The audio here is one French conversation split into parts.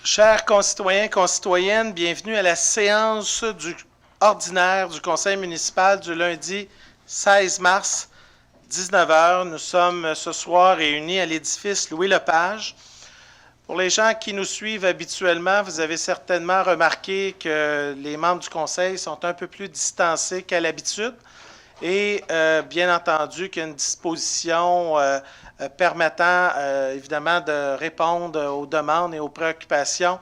Chers concitoyens et concitoyennes, bienvenue à la séance ordinaire du Conseil municipal du lundi 16 mars, 19 h. Nous sommes ce soir réunis à l'édifice Louis-Lepage. Pour les gens qui nous suivent habituellement, vous avez certainement remarqué que les membres du Conseil sont un peu plus distancés qu'à l'habitude. Et bien entendu qu'il y a une disposition permettant évidemment de répondre aux demandes et aux préoccupations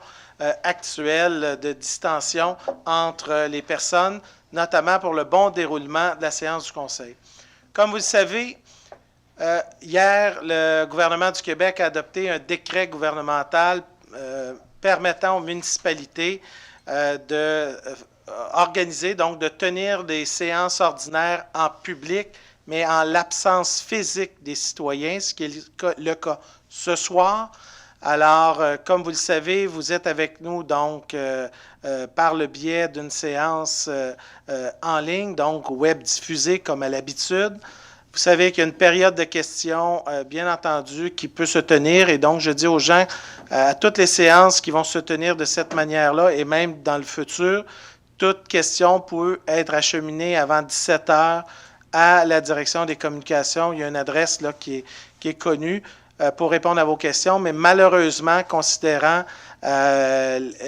actuelles de distension entre les personnes, notamment pour le bon déroulement de la séance du Conseil. Comme vous le savez, hier, le gouvernement du Québec a adopté un décret gouvernemental permettant aux municipalités de organiser, donc de tenir des séances ordinaires en public, mais en l'absence physique des citoyens, ce qui est le cas ce soir. Alors, comme vous le savez, vous êtes avec nous donc par le biais d'une séance en ligne, donc web diffusée comme à l'habitude. Vous savez qu'il y a une période de questions, bien entendu, qui peut se tenir. Et donc, je dis aux gens, à toutes les séances qui vont se tenir de cette manière-là, et même dans le futur, toute question peut être acheminée avant 17 h à la direction des communications. Il y a une adresse là, qui est connue pour répondre à vos questions, mais malheureusement, considérant les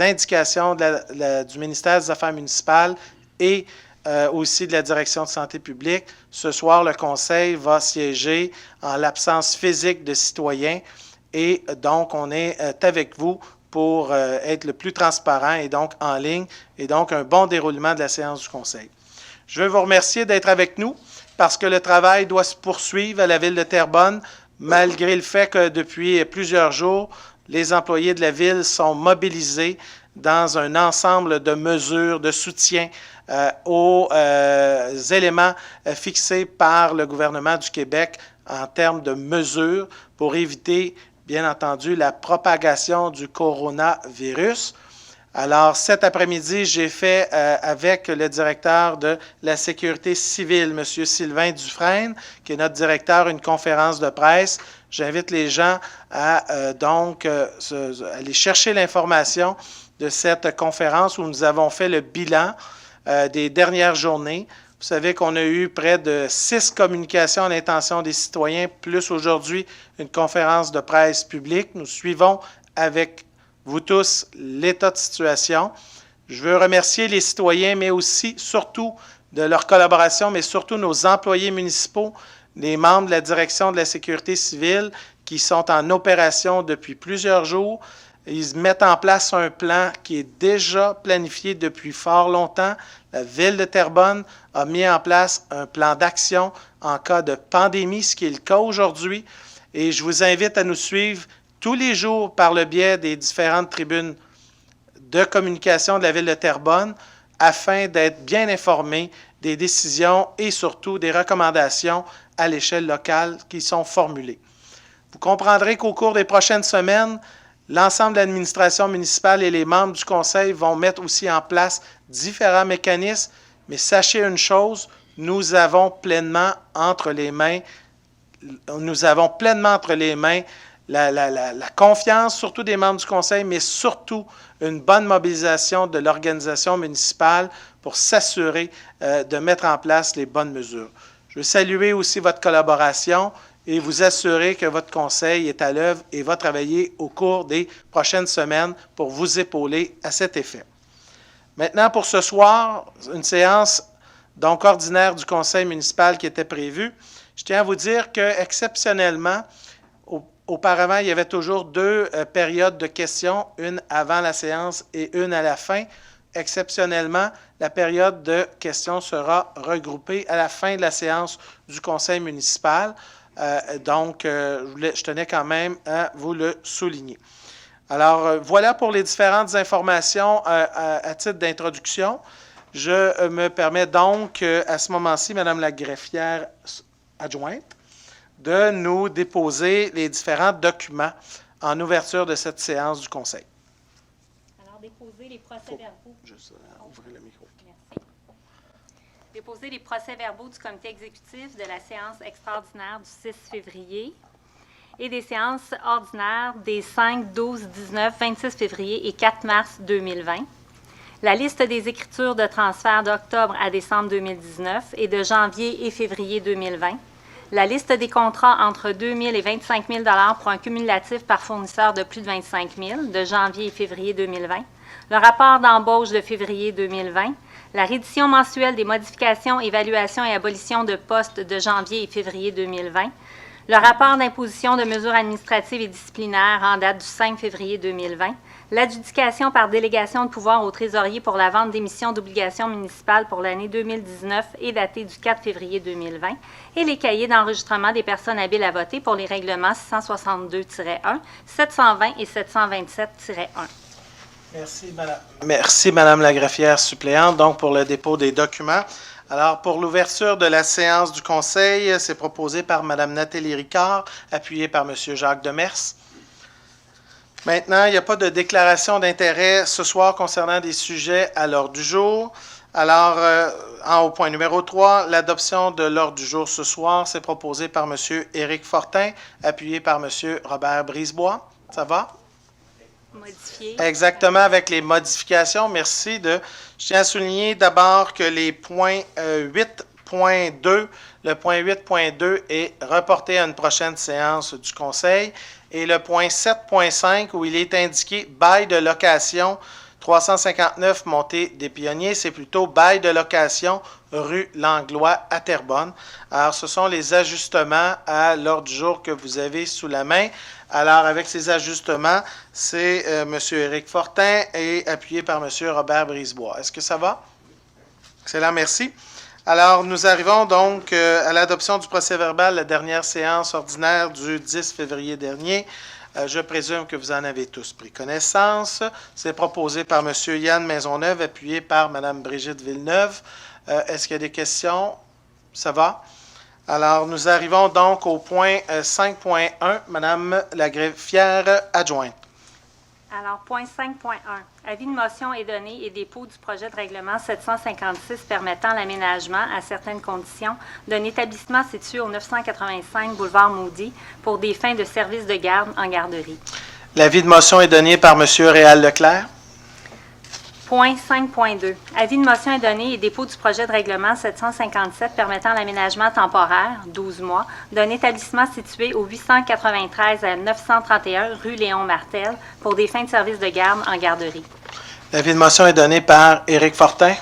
indications du ministère des Affaires municipales et aussi de la direction de santé publique, ce soir, le Conseil va siéger en l'absence physique de citoyens et donc on est avec vous pour être le plus transparent et donc en ligne et donc un bon déroulement de la séance du Conseil. Je veux vous remercier d'être avec nous parce que le travail doit se poursuivre à la Ville de Terrebonne, malgré le fait que depuis plusieurs jours, les employés de la Ville sont mobilisés dans un ensemble de mesures de soutien aux éléments fixés par le gouvernement du Québec en termes de mesures pour éviter, bien entendu, la propagation du coronavirus. Alors, cet après-midi, j'ai fait avec le directeur de la Sécurité civile, M. Sylvain Dufresne, qui est notre directeur, une conférence de presse. J'invite les gens à donc aller chercher l'information de cette conférence où nous avons fait le bilan des dernières journées. Vous savez qu'on a eu près de 6 communications à l'intention des citoyens, plus aujourd'hui une conférence de presse publique. Nous suivons avec vous tous l'état de situation. Je veux remercier les citoyens, mais aussi, surtout, de leur collaboration, mais surtout nos employés municipaux, les membres de la direction de la sécurité civile qui sont en opération depuis plusieurs jours. Ils mettent en place un plan qui est déjà planifié depuis fort longtemps. La Ville de Terrebonne a mis en place un plan d'action en cas de pandémie, ce qui est le cas aujourd'hui. Et je vous invite à nous suivre tous les jours par le biais des différentes tribunes de communication de la Ville de Terrebonne afin d'être bien informés des décisions et surtout des recommandations à l'échelle locale qui sont formulées. Vous comprendrez qu'au cours des prochaines semaines, l'ensemble de l'administration municipale et les membres du Conseil vont mettre aussi en place différents mécanismes, mais sachez une chose, nous avons pleinement entre les mains la confiance, surtout des membres du Conseil, mais surtout une bonne mobilisation de l'organisation municipale pour s'assurer de mettre en place les bonnes mesures. Je veux saluer aussi votre collaboration et vous assurer que votre conseil est à l'œuvre et va travailler au cours des prochaines semaines pour vous épauler à cet effet. Maintenant, pour ce soir, une séance donc ordinaire du conseil municipal qui était prévue. Je tiens à vous dire qu'exceptionnellement, auparavant, il y avait toujours 2 périodes de questions, une avant la séance et une à la fin. Exceptionnellement, la période de questions sera regroupée à la fin de la séance du conseil municipal. Donc, je tenais quand même à vous le souligner. Alors, voilà pour les différentes informations à titre d'introduction. Je me permets donc, à ce moment-ci, Mme la greffière adjointe, de nous déposer les différents documents en ouverture de cette séance du Conseil. Alors, déposer les procès-verbaux. Juste ouvrir le micro. Merci. Déposer les procès-verbaux du comité exécutif de la séance extraordinaire du 6 février et des séances ordinaires des 5, 12, 19, 26 février et 4 mars 2020. La liste des écritures de transfert d'octobre à décembre 2019 et de janvier et février 2020. La liste des contrats entre 2 000 et 25 000 pour un cumulatif par fournisseur de plus de 25 000 de janvier et février 2020. Le rapport d'embauche de février 2020. La reddition mensuelle des modifications, évaluations et abolitions de postes de janvier et février 2020. Le rapport d'imposition de mesures administratives et disciplinaires en date du 5 février 2020. L'adjudication par délégation de pouvoir au trésorier pour la vente d'émissions d'obligations municipales pour l'année 2019 et datée du 4 février 2020 et les cahiers d'enregistrement des personnes habiles à voter pour les règlements 662-1, 720 et 727-1. Merci, Madame la greffière suppléante, donc pour le dépôt des documents. Alors, pour l'ouverture de la séance du Conseil, c'est proposé par Mme Nathalie Ricard, appuyé par M. Jacques Demers. Maintenant, il n'y a pas de déclaration d'intérêt ce soir concernant des sujets à l'ordre du jour. Alors, au point numéro 3, l'adoption de l'ordre du jour ce soir, c'est proposé par M. Éric Fortin, appuyé par M. Robert Brisebois. Ça va? Modifié. Exactement, avec les modifications. Merci. Je tiens à souligner d'abord que les points 8.2, le point 8.2 est reporté à une prochaine séance du Conseil. Et le point 7.5, où il est indiqué bail de location 359 Montée des Pionniers, c'est plutôt bail de location rue Langlois à Terrebonne. Alors, ce sont les ajustements à l'ordre du jour que vous avez sous la main. Alors, avec ces ajustements, c'est M. Éric Fortin et appuyé par M. Robert Brisebois. Est-ce que ça va? Excellent, merci. Alors, nous arrivons donc à l'adoption du procès-verbal de la dernière séance ordinaire du 10 février dernier. Je présume que vous en avez tous pris connaissance. C'est proposé par M. Yann Maisonneuve, appuyé par Mme Brigitte Villeneuve. Est-ce qu'il y a des questions? Ça va? Alors, nous arrivons donc au point 5.1, Mme la greffière adjointe. Alors, point 5.1. Avis de motion est donné et dépôt du projet de règlement 756 permettant l'aménagement, à certaines conditions, d'un établissement situé au 985 boulevard Moody pour des fins de service de garde en garderie. L'avis de motion est donné par M. Réal Leclerc. Point 5.2. Avis de motion est donné et dépôt du projet de règlement 757 permettant l'aménagement temporaire, 12 mois, d'un établissement situé au 893 à 931 rue Léon Martel pour des fins de service de garde en garderie. L'avis de motion est donné par Éric Fortin.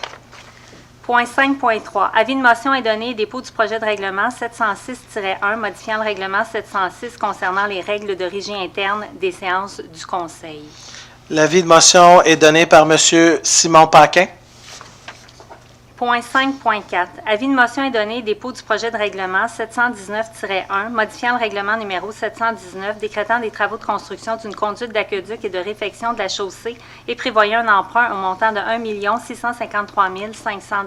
Point 5.3. Avis de motion est donné et dépôt du projet de règlement 706-1 modifiant le règlement 706 concernant les règles de régie interne des séances du Conseil. L'avis de motion est donné par M. Simon Paquin. Point 5.4. Avis de motion est donné et dépôt du projet de règlement 719-1 modifiant le règlement numéro 719 décrétant des travaux de construction d'une conduite d'aqueduc et de réfection de la chaussée et prévoyant un emprunt au montant de 1 653 500 $.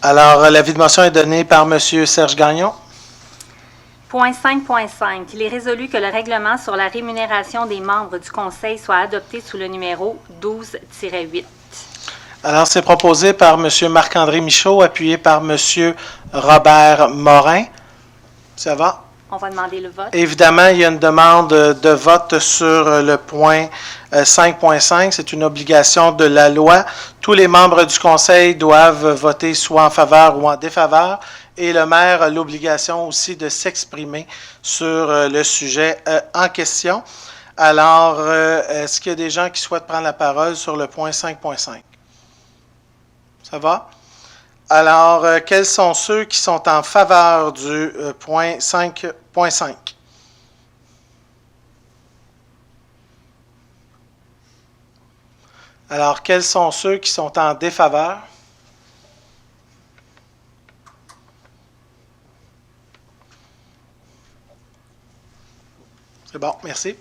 Alors, l'avis de motion est donné par M. Serge Gagnon. Point 5.5. Il est résolu que le règlement sur la rémunération des membres du Conseil soit adopté sous le numéro 12-8. Alors, c'est proposé par M. Marc-André Michaud, appuyé par M. Robert Morin. Ça va? On va demander le vote. Évidemment, il y a une demande de vote sur le point 5.5. C'est une obligation de la loi. Tous les membres du Conseil doivent voter soit en faveur ou en défaveur. Et le maire a l'obligation aussi de s'exprimer sur le sujet en question. Alors, est-ce qu'il y a des gens qui souhaitent prendre la parole sur le point 5.5? Ça va? Alors, quels sont ceux qui sont en faveur du point 5.5? Alors, quels sont ceux qui sont en défaveur? C'est bon, merci.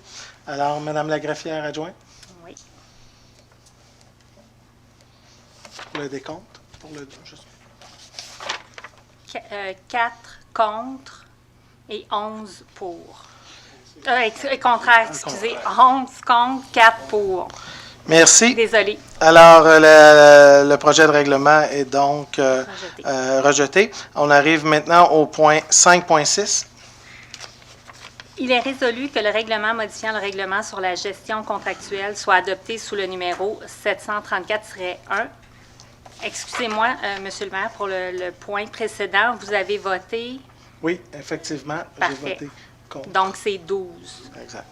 Alors, Mme la greffière adjointe? Oui. Pour le décompte? Pour le, juste... 4 contre et 11 pour. Contraire, excusez. 11 contre, 4 pour. Merci. Désolée. Alors, le projet de règlement est donc rejeté. On arrive maintenant au point 5.6. Il est résolu que le règlement modifiant le règlement sur la gestion contractuelle soit adopté sous le numéro 734-1. Excusez-moi, Monsieur le maire, pour le point précédent, vous avez voté. Oui, effectivement, j'ai Parfait. voté contre. Donc, c'est 12 Exact.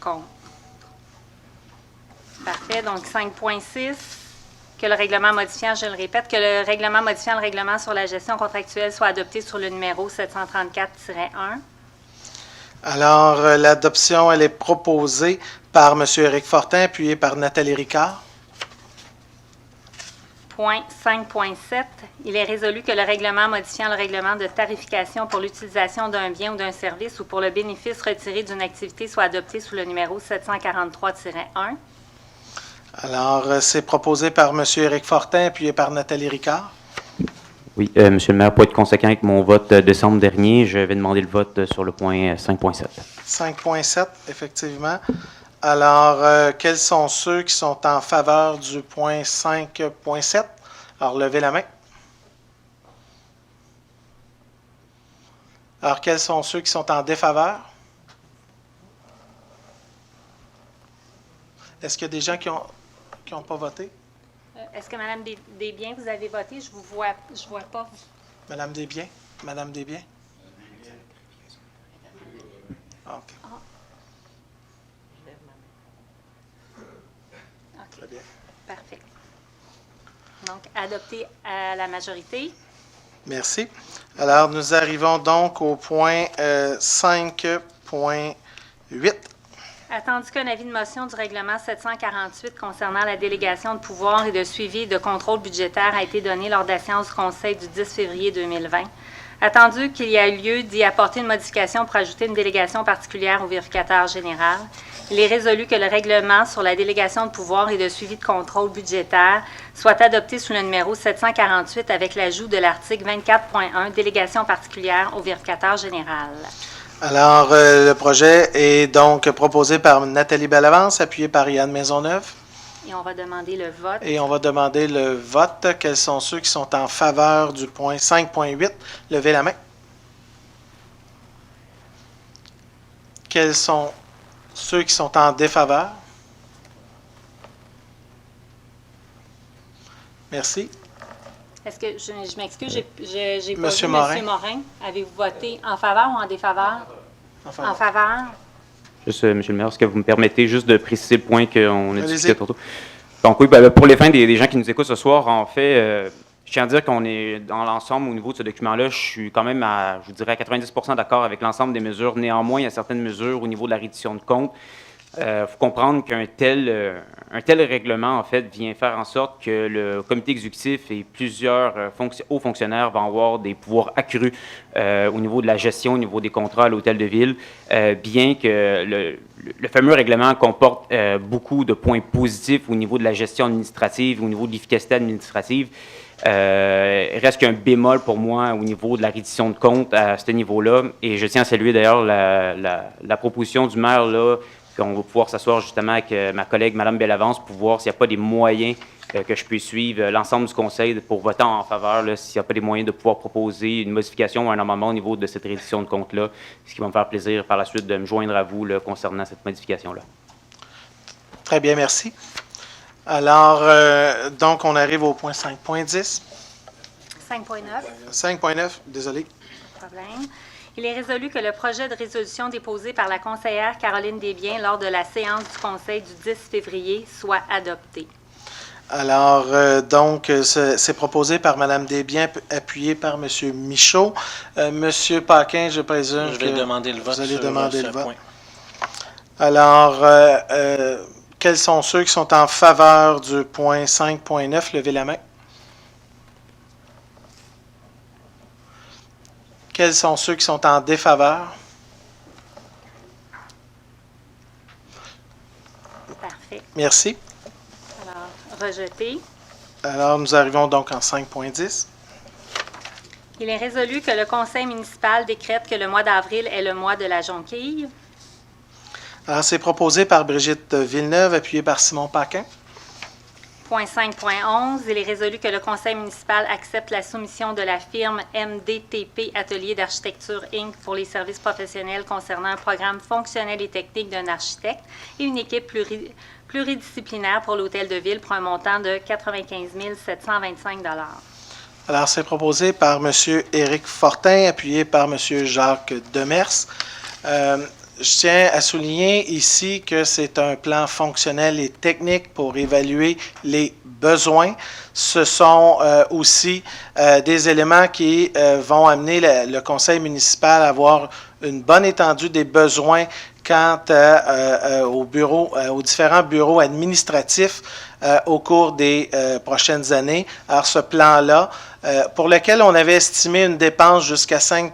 contre. Parfait. Donc, 5.6, que le règlement modifiant, je le répète, que le règlement modifiant le règlement sur la gestion contractuelle soit adopté sur le numéro 734-1. Alors, l'adoption, elle est proposée par M. Éric Fortin, appuyé par Nathalie Ricard. Point 5.7, il est résolu que le règlement modifiant le règlement de tarification pour l'utilisation d'un bien ou d'un service ou pour le bénéfice retiré d'une activité soit adopté sous le numéro 743-1. Alors, c'est proposé par M. Éric Fortin, appuyé par Nathalie Ricard. Oui, Monsieur le maire, pour être conséquent avec mon vote décembre dernier, je vais demander le vote sur le point 5.7. 5.7, effectivement. Alors, quels sont ceux qui sont en faveur du point 5.7? Alors, levez la main. Alors, quels sont ceux qui sont en défaveur? Est-ce qu'il y a des gens qui n'ont pas voté? Est-ce que Mme Desbiens, vous avez voté? Je vois pas. Madame Desbiens? Madame Desbiens? OK. OK. Très bien. Parfait. Donc, adopté à la majorité. Merci. Alors, nous arrivons donc au point 5.8. Attendu qu'un avis de motion du règlement 748 concernant la délégation de pouvoir et de suivi et de contrôle budgétaire a été donné lors de la séance du Conseil du 10 février 2020. Attendu qu'il y a eu lieu d'y apporter une modification pour ajouter une délégation particulière au vérificateur général, il est résolu que le règlement sur la délégation de pouvoir et de suivi de contrôle budgétaire soit adopté sous le numéro 748 avec l'ajout de l'article 24.1, délégation particulière au vérificateur général. Alors, le projet est donc proposé par Nathalie Bellavance, appuyé par Yann Maisonneuve. Et on va demander le vote. Et on va demander le vote. Quels sont ceux qui sont en faveur du point 5.8? Levez la main. Quels sont ceux qui sont en défaveur? Merci. Est-ce que, je m'excuse, j'ai pas Monsieur vu Morin. Monsieur Morin. Avez-vous voté en faveur ou en défaveur? En faveur. Juste, Monsieur le maire, est-ce que vous me permettez juste de préciser le point qu'on a Allez-y. discuté tantôt? Donc oui, pour les fins des gens qui nous écoutent ce soir, en fait, je tiens à dire qu'on est dans l'ensemble au niveau de ce document-là, je suis quand même à, je vous dirais, à 90% d'accord avec l'ensemble des mesures. Néanmoins, il y a certaines mesures au niveau de la reddition de comptes. Il faut comprendre qu'un tel règlement, en fait, vient faire en sorte que le comité exécutif et plusieurs hauts fonctionnaires vont avoir des pouvoirs accrus au niveau de la gestion, au niveau des contrats à l'hôtel de ville, bien que le fameux règlement comporte beaucoup de points positifs au niveau de la gestion administrative, au niveau de l'efficacité administrative. Il reste qu'un bémol pour moi au niveau de la reddition de comptes à ce niveau-là. Et je tiens à saluer d'ailleurs la proposition du maire là, qu'on va pouvoir s'asseoir justement avec ma collègue Mme Bellavance pour voir s'il n'y a pas des moyens que je puisse suivre l'ensemble du conseil pour voter en faveur, là, s'il n'y a pas des moyens de pouvoir proposer une modification ou un amendement au niveau de cette reddition de compte-là, ce qui va me faire plaisir par la suite de me joindre à vous là, concernant cette modification-là. Très bien, merci. Alors, donc, on arrive au point 5.10. 5.9. 5.9, désolé. Problème. Il est résolu que le projet de résolution déposé par la conseillère Caroline Desbiens lors de la séance du Conseil du 10 février soit adopté. Alors, donc, c'est proposé par Mme Desbiens, appuyé par M. Michaud. M. Paquin, je présume Je vais demander le vote vous allez sur demander ce le vote. point. Alors, quels sont ceux qui sont en faveur du point 5.9? Levez la main. Quels sont ceux qui sont en défaveur? Parfait. Merci. Alors, rejeté. Alors, nous arrivons donc en 5.10. Il est résolu que le conseil municipal décrète que le mois d'avril est le mois de la jonquille. Alors, c'est proposé par Brigitte Villeneuve, appuyé par Simon Paquin. Point 5.11, il est résolu que le conseil municipal accepte la soumission de la firme MDTP Atelier d'architecture Inc. pour les services professionnels concernant un programme fonctionnel et technique d'un architecte et une équipe pluridisciplinaire pour l'hôtel de ville pour un montant de 95 725 $. Alors, c'est proposé par M. Éric Fortin, appuyé par M. Jacques Demers. Je tiens à souligner ici que c'est un plan fonctionnel et technique pour évaluer les besoins. Ce sont aussi des éléments qui vont amener le conseil municipal à avoir une bonne étendue des besoins quant aux différents bureaux administratifs au cours des prochaines années. Alors, ce plan-là, pour lequel on avait estimé une dépense jusqu'à 500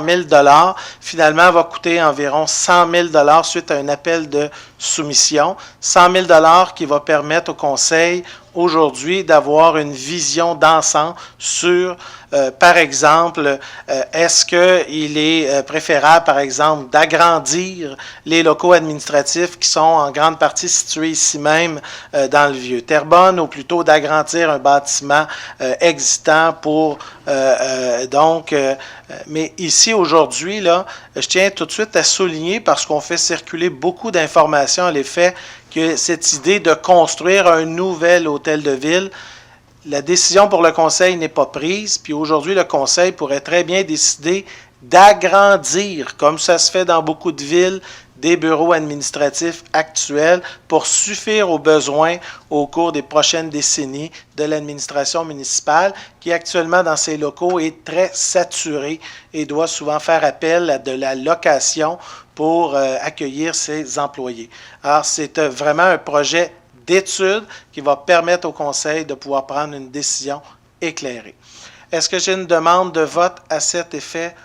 000 $, finalement va coûter environ 100 000 $ suite à un appel de soumission. 100 000 $ qui va permettre au conseil aujourd'hui d'avoir une vision d'ensemble sur, par exemple, est-ce qu'il est préférable, par exemple, d'agrandir les locaux administratifs qui sont en grande partie situés ici même dans le Vieux-Terrebonne, ou plutôt d'agrandir un bâtiment existant pour mais ici, aujourd'hui, là, je tiens tout de suite à souligner, parce qu'on fait circuler beaucoup d'informations à l'effet que cette idée de construire un nouvel hôtel de ville, la décision pour le conseil n'est pas prise, puis aujourd'hui, le conseil pourrait très bien décider d'agrandir, comme ça se fait dans beaucoup de villes, des bureaux administratifs actuels pour suffire aux besoins au cours des prochaines décennies de l'administration municipale qui actuellement dans ses locaux est très saturée et doit souvent faire appel à de la location pour accueillir ses employés. Alors, c'est vraiment un projet d'étude qui va permettre au conseil de pouvoir prendre une décision éclairée. Est-ce que j'ai une demande de vote à cet effet?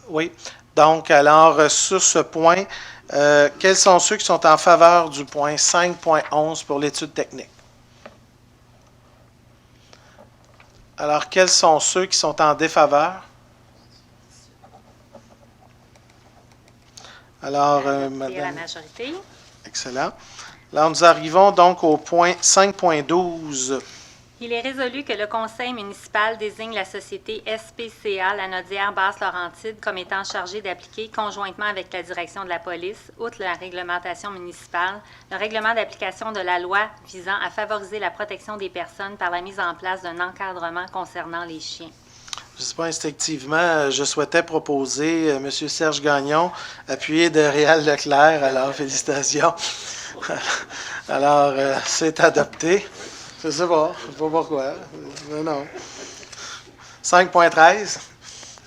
Oui. Donc, alors, sur ce point, quels sont ceux qui sont en faveur du point 5.11 pour l'étude technique? Alors, quels sont ceux qui sont en défaveur? Alors, C'est la majorité. Excellent. Alors, nous arrivons donc au point 5.12. Il est résolu que le conseil municipal désigne la société SPCA Lanaudière Basse-Laurentide comme étant chargée d'appliquer, conjointement avec la direction de la police, outre la réglementation municipale, le règlement d'application de la loi visant à favoriser la protection des personnes par la mise en place d'un encadrement concernant les chiens. Je ne sais pas, instinctivement, je souhaitais proposer M. Serge Gagnon, appuyé de Réal Leclerc. Alors, félicitations. Alors, c'est adopté. Je ne sais pas pourquoi. Mais non. 5.13.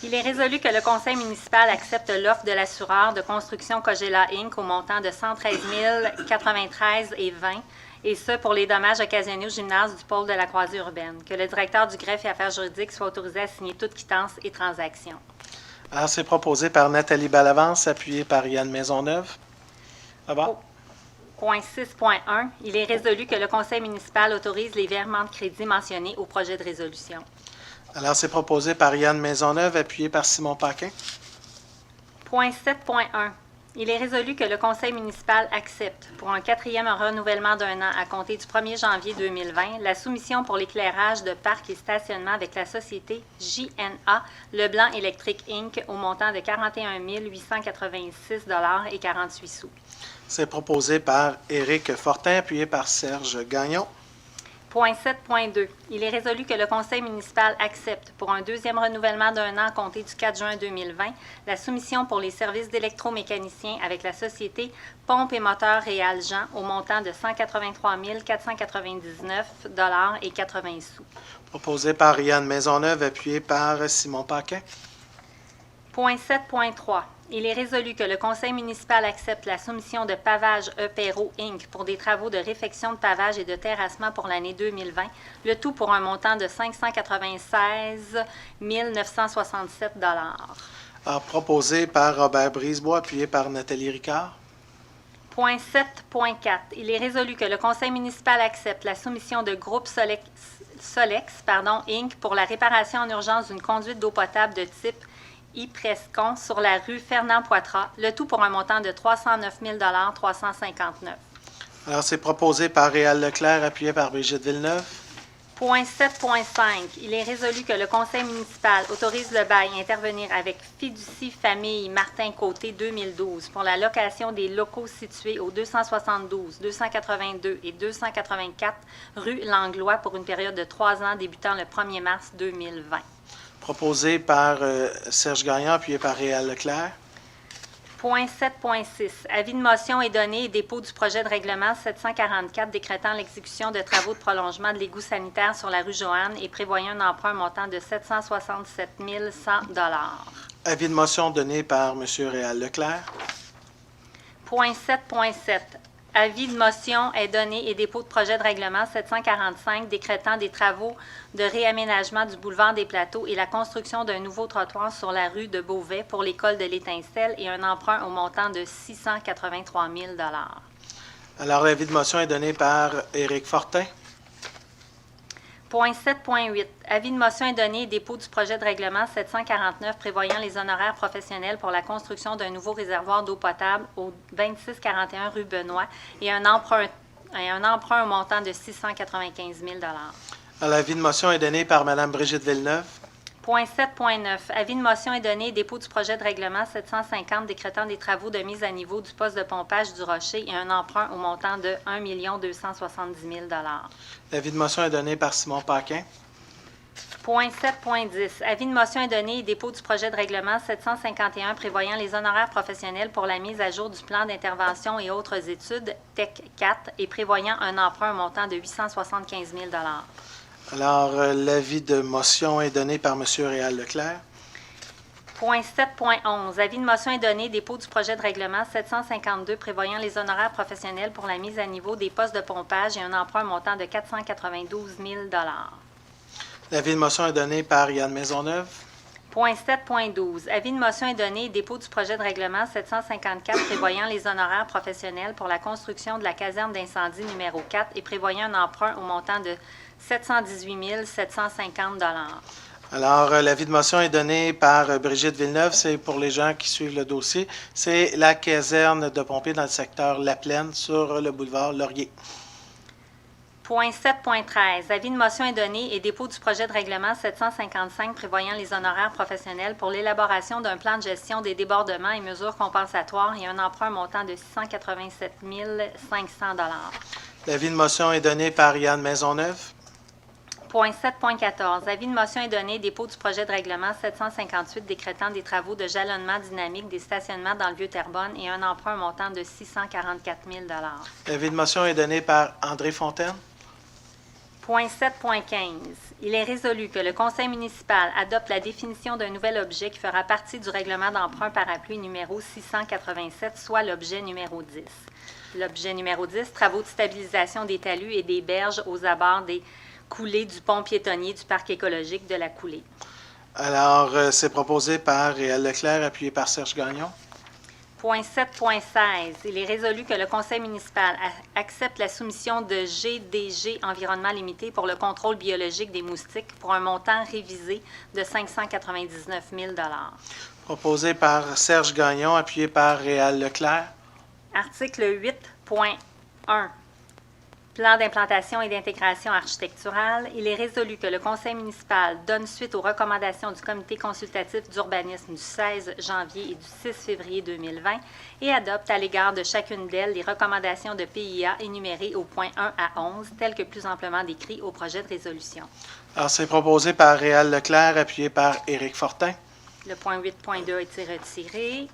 Il est résolu que le conseil municipal accepte l'offre de l'assureur de construction Cogela Inc. au montant de 113 093,20 $, et ce pour les dommages occasionnés au gymnase du pôle de la Croisée urbaine. Que le directeur du greffe et affaires juridiques soit autorisé à signer toute quittance et transaction. Alors, c'est proposé par Nathalie Ballavance, appuyé par Yann Maisonneuve. Ça va? Point 6.1. Il est résolu que le conseil municipal autorise les virements de crédit mentionnés au projet de résolution. Alors, c'est proposé par Yann Maisonneuve, appuyé par Simon Paquin. Point 7.1. Il est résolu que le conseil municipal accepte, pour un 4e renouvellement d'1 an à compter du 1er janvier 2020, la soumission pour l'éclairage de parcs et stationnement avec la société JNA Leblanc Électrique Inc. au montant de 41 886,48 $. C'est proposé par Éric Fortin, appuyé par Serge Gagnon. Point 7.2. Il est résolu que le conseil municipal accepte, pour un 2e renouvellement d'1 an à compter du 4 juin 2020, la soumission pour les services d'électromécanicien avec la société Pompe et Moteur Réal Jean au montant de 183 499,80 $. Proposé par Yann Maisonneuve, appuyé par Simon Paquin. Point 7.3. Il est résolu que le conseil municipal accepte la soumission de Pavage E. Perrault Inc. pour des travaux de réfection de pavage et de terrassement pour l'année 2020, le tout pour un montant de 596 967 $. Alors, proposé par Robert Brisebois, appuyé par Nathalie Ricard. Point 7.4. Il est résolu que le conseil municipal accepte la soumission de Groupe Solex Inc. pour la réparation en urgence d'une conduite d'eau potable de type Yprescon sur la rue Fernand-Poitras, le tout pour un montant de 309 359 $. Alors, c'est proposé par Réal Leclerc, appuyé par Brigitte Villeneuve. Point 7.5. Il est résolu que le conseil municipal autorise le bail à intervenir avec Fiducie Famille Martin Côté 2012 pour la location des locaux situés au 272, 282 et 284 rue Langlois pour une période de 3 ans débutant le 1er mars 2020. Proposé par Serge Gagnon, appuyé par Réal Leclerc. Point 7.6. Avis de motion est donné et dépôt du projet de règlement 744 décrétant l'exécution de travaux de prolongement de l'égout sanitaire sur la rue Joanne et prévoyant un emprunt montant de 767 100 $. Avis de motion donné par M. Réal Leclerc. Point 7.7. Avis de motion est donné et dépôt de projet de règlement 745 décrétant des travaux de réaménagement du boulevard des Plateaux et la construction d'un nouveau trottoir sur la rue de Beauvais pour l'école de l'Étincelle et un emprunt au montant de 683 000 $. Alors, l'avis de motion est donné par Éric Fortin. Point 7.8. Avis de motion est donné et dépôt du projet de règlement 749 prévoyant les honoraires professionnels pour la construction d'un nouveau réservoir d'eau potable au 2641 rue Benoît et un emprunt au montant de 695 000 $. Alors, l'avis de motion est donné par Mme Brigitte Villeneuve. Point 7.9. Avis de motion est donné et dépôt du projet de règlement 750 décrétant des travaux de mise à niveau du poste de pompage du Rocher et un emprunt au montant de 1 270 000 $. L'avis de motion est donné par Simon Paquin. Point 7.10. Avis de motion est donné et dépôt du projet de règlement 751 prévoyant les honoraires professionnels pour la mise à jour du plan d'intervention et autres études, TEC 4, et prévoyant un emprunt au montant de 875 000 $. Alors, l'avis de motion est donné par M. Réal Leclerc. Point 7.11. Avis de motion est donné, dépôt du projet de règlement 752 prévoyant les honoraires professionnels pour la mise à niveau des postes de pompage et un emprunt montant de 492 000 $. L'avis de motion est donné par Yann Maisonneuve. Point 7.12. Avis de motion est donné, dépôt du projet de règlement 754 prévoyant les honoraires professionnels pour la construction de la caserne d'incendie numéro 4 et prévoyant un emprunt au montant de 718 750 $. Alors, l'avis de motion est donné par Brigitte Villeneuve. C'est pour les gens qui suivent le dossier. C'est la caserne de pompiers dans le secteur La Plaine sur le boulevard Laurier. Point 7.13. Avis de motion est donné et dépôt du projet de règlement 755 prévoyant les honoraires professionnels pour l'élaboration d'un plan de gestion des débordements et mesures compensatoires et un emprunt montant de 687 500 $. L'avis de motion est donné par Yann Maisonneuve. Point 7.14. Avis de motion est donné, dépôt du projet de règlement 758 décrétant des travaux de jalonnement dynamique des stationnements dans le Vieux-Terrebonne et un emprunt montant de 644 000 $. L'avis de motion est donné par André Fontaine. Point 7.15. Il est résolu que le conseil municipal adopte la définition d'un nouvel objet qui fera partie du règlement d'emprunt parapluie numéro 687, soit l'objet numéro 10. L'objet numéro 10, travaux de stabilisation des talus et des berges aux abords des coulées du pont piétonnier du parc écologique de la Coulée. Alors, c'est proposé par Réal Leclerc, appuyé par Serge Gagnon. Point 7.16. Il est résolu que le conseil municipal accepte la soumission de GDG Environnement Limité pour le contrôle biologique des moustiques pour un montant révisé de 599 000 $. Proposé par Serge Gagnon, appuyé par Réal Leclerc. Article 8.1. Plan d'implantation et d'intégration architecturale. Il est résolu que le conseil municipal donne suite aux recommandations du comité consultatif d'urbanisme du 16 janvier et du 6 février 2020 et adopte à l'égard de chacune d'elles les recommandations de PIA énumérées au point 1 à 11, telles que plus amplement décrites au projet de résolution. Alors, c'est proposé par Réal Leclerc, appuyé par Éric Fortin. Le point 8.2 a été retiré.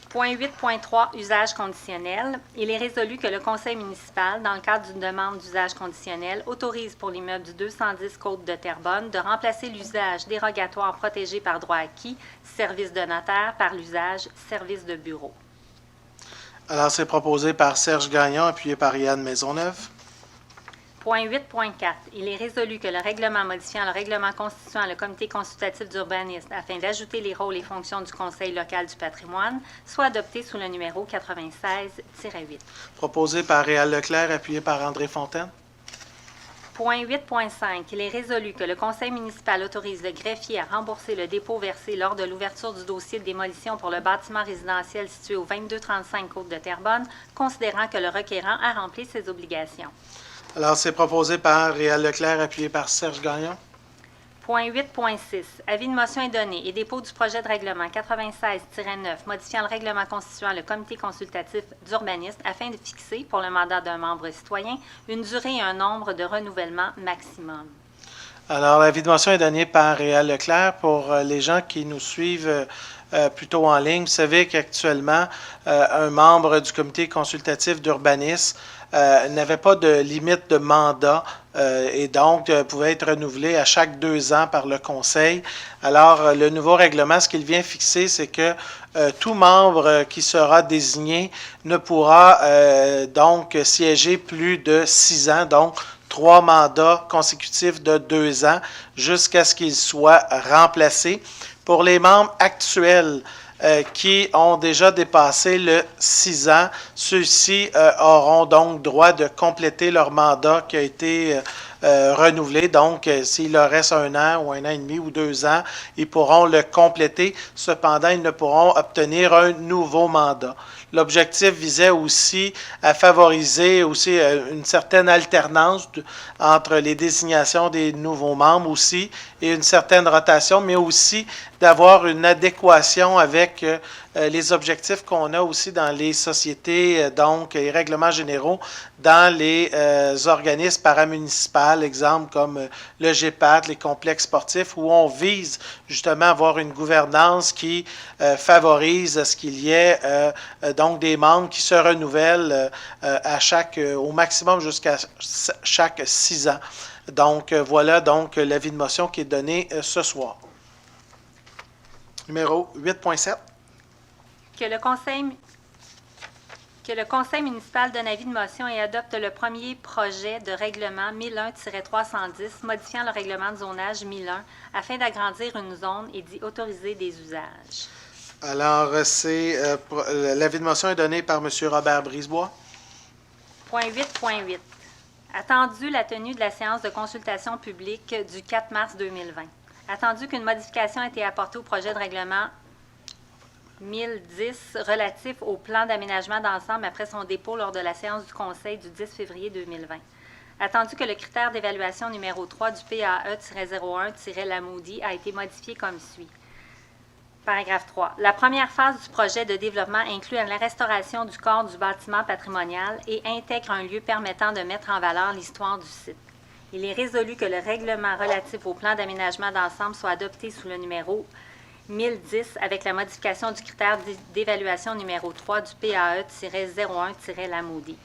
Point 8.3, usage conditionnel. Il est résolu que le conseil municipal, dans le cadre d'une demande d'usage conditionnel, autorise pour l'immeuble du 210 Côte de Terrebonne de remplacer l'usage dérogatoire protégé par droit acquis, service de notaire, par l'usage service de bureau. Alors, c'est proposé par Serge Gagnon, appuyé par Yann Maisonneuve. Point 8.4. Il est résolu que le règlement modifiant le règlement constituant le comité consultatif d'urbanisme afin d'ajouter les rôles et fonctions du Conseil local du patrimoine soit adopté sous le numéro 96-8. Proposé par Réal Leclerc, appuyé par André Fontaine. Point 8.5. Il est résolu que le conseil municipal autorise le greffier à rembourser le dépôt versé lors de l'ouverture du dossier de démolition pour le bâtiment résidentiel situé au 2235 Côte de Terrebonne, considérant que le requérant a rempli ses obligations. Alors, c'est proposé par Réal Leclerc, appuyé par Serge Gagnon. Point 8.6. Avis de motion est donné et dépôt du projet de règlement 96-9 modifiant le règlement constituant le comité consultatif d'urbanisme afin de fixer, pour le mandat d'un membre citoyen, une durée et un nombre de renouvellement maximum. Alors, l'avis de motion est donné par Réal Leclerc. Pour les gens qui nous suivent plutôt en ligne, vous savez qu'actuellement, un membre du comité consultatif d'urbanisme n'avait pas de limite de mandat et donc pouvait être renouvelé à chaque 2 ans par le conseil. Alors, le nouveau règlement, ce qu'il vient fixer, c'est que tout membre qui sera désigné ne pourra donc siéger plus de 6 ans, donc 3 mandats consécutifs de 2 ans jusqu'à ce qu'il soit remplacé. Pour les membres actuels qui ont déjà dépassé le 6 ans, ceux-ci auront donc droit de compléter leur mandat qui a été renouvelé. Donc, s'il leur reste 1 an ou 1 an et demi ou 2 ans, ils pourront le compléter. Cependant, ils ne pourront obtenir un nouveau mandat. L'objectif visait aussi à favoriser aussi une certaine alternance entre les désignations des nouveaux membres aussi et une certaine rotation, mais aussi d'avoir une adéquation avec les objectifs qu'on a aussi dans les sociétés, donc les règlements généraux dans les organismes paramunicipaux, exemple comme le GEPAT, les complexes sportifs, où on vise justement à avoir une gouvernance qui favorise ce qu'il y ait donc des membres qui se renouvellent au maximum jusqu'à chaque 6 ans. Donc, voilà donc l'avis de motion qui est donné ce soir. Numéro 8.7. Que le conseil municipal donne avis de motion et adopte le premier projet de règlement 1001-310 modifiant le règlement de zonage 1001 afin d'agrandir une zone et d'y autoriser des usages. Alors, l'avis de motion est donné par M. Robert Brisebois. Point 8.8. Attendu la tenue de la séance de consultation publique du 4 mars 2020. Attendu qu'une modification ait été apportée au projet de règlement 1010 relatif au plan d'aménagement d'ensemble après son dépôt lors de la séance du Conseil du 10 février 2020. Attendu que le critère d'évaluation numéro 3 du PAE-01-Lamoudi a été modifié comme suit. Paragraphe 3. La première phase du projet de développement inclut la restauration du corps du bâtiment patrimonial et intègre un lieu permettant de mettre en valeur l'histoire du site. Il est résolu que le règlement relatif au plan d'aménagement d'ensemble soit adopté sous le numéro 1010 avec la modification du critère d'évaluation numéro 3 du PAE-01-Lamoudi.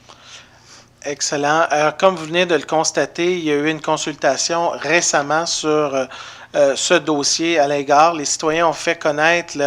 Excellent. Alors, comme vous venez de le constater, il y a eu une consultation récemment sur ce dossier à l'égard. Les citoyens ont fait connaître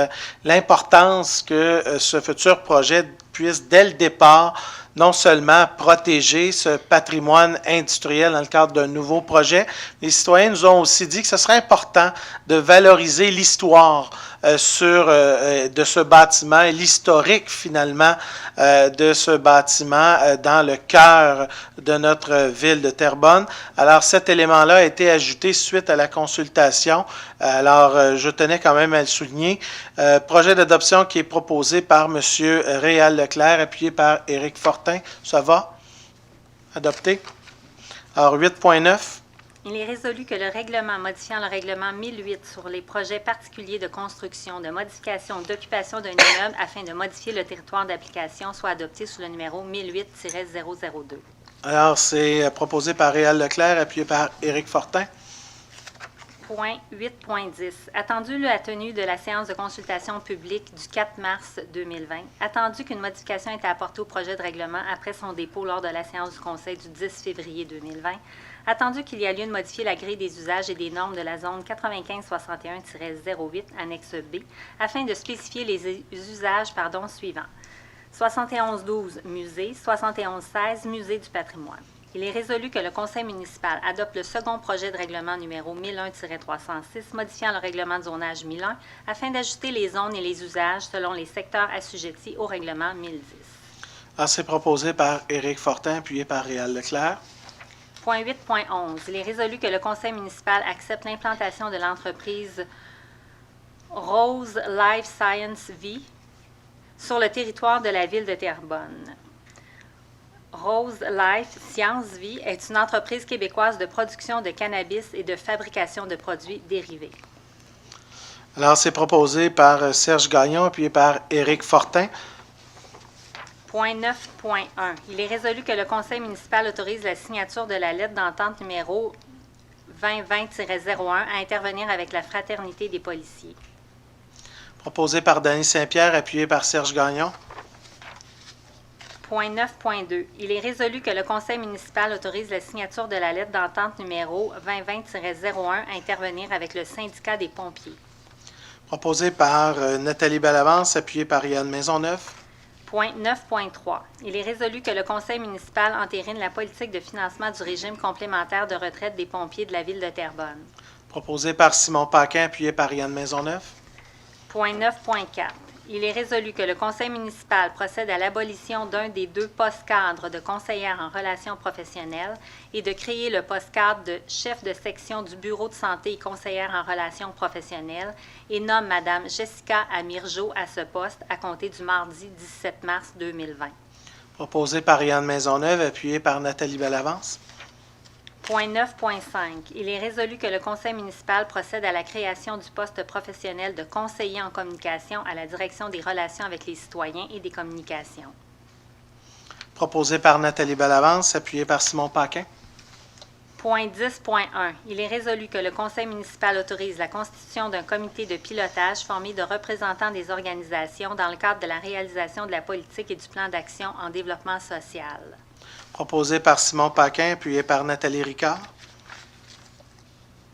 l'importance que ce futur projet puisse, dès le départ, non seulement protéger ce patrimoine industriel dans le cadre d'un nouveau projet, les citoyens nous ont aussi dit que ce serait important de valoriser l'histoire de ce bâtiment et l'historique finalement de ce bâtiment dans le cœur de notre ville de Terrebonne. Alors cet élément-là a été ajouté suite à la consultation. Alors je tenais quand même à le souligner. Projet d'adoption qui est proposé par M. Réal Leclerc, appuyé par Éric Fortin. Ça va? Adopté. Alors 8.9. Il est résolu que le règlement modifiant le règlement 1008 sur les projets particuliers de construction, de modification, d'occupation d'un immeuble afin de modifier le territoire d'application soit adopté sous le numéro 1008-002. Alors, c'est proposé par Réal Leclerc, appuyé par Éric Fortin. Point 8.10. Attendu la tenue de la séance de consultation publique du 4 mars 2020, attendu qu'une modification ait été apportée au projet de règlement après son dépôt lors de la séance du Conseil du 10 février 2020, attendu qu'il y a lieu de modifier la grille des usages et des normes de la zone 9561-08, annexe B, afin de spécifier les usages suivants. 7112 musée, 7116 musée du patrimoine. Il est résolu que le Conseil municipal adopte le second projet de règlement numéro 1001-306 modifiant le règlement de zonage 1001 afin d'ajuster les zones et les usages selon les secteurs assujettis au règlement 1010. Alors, c'est proposé par Éric Fortin, appuyé par Réal Leclerc. Point 8.11. Il est résolu que le conseil municipal accepte l'implantation de l'entreprise Rose Life Science V sur le territoire de la ville de Terrebonne. Rose Life Science V est une entreprise québécoise de production de cannabis et de fabrication de produits dérivés. Alors, c'est proposé par Serge Gagnon, appuyé par Éric Fortin. Point 9.1. Il est résolu que le conseil municipal autorise la signature de la lettre d'entente numéro 2020-01 à intervenir avec la Fraternité des policiers. Proposé par Dany Saint-Pierre, appuyé par Serge Gagnon. Point 9.2. Il est résolu que le conseil municipal autorise la signature de la lettre d'entente numéro 2020-01 à intervenir avec le syndicat des pompiers. Proposé par Nathalie Bellavance, appuyé par Yann Maisonneuve. Point 9.3. Il est résolu que le conseil municipal entérine la politique de financement du régime complémentaire de retraite des pompiers de la ville de Terrebonne. Proposé par Simon Paquin, appuyé par Yann Maisonneuve. Point 9.4. Il est résolu que le conseil municipal procède à l'abolition d'un des 2 postes cadres de conseillère en relations professionnelles et de créer le poste cadre de chef de section du bureau de santé et conseillère en relations professionnelles et nomme Mme Jessica Amirjo à ce poste à compter du mardi 17 mars 2020. Proposé par Yann Maisonneuve, appuyé par Nathalie Bellavance. Point 9.5. Il est résolu que le conseil municipal procède à la création du poste professionnel de conseiller en communication à la direction des relations avec les citoyens et des communications. Proposé par Nathalie Bellavance, appuyé par Simon Paquin. Point 10.1. Il est résolu que le conseil municipal autorise la constitution d'un comité de pilotage formé de représentants des organisations dans le cadre de la réalisation de la politique et du plan d'action en développement social. Proposé par Simon Paquin, appuyé par Nathalie Ricard.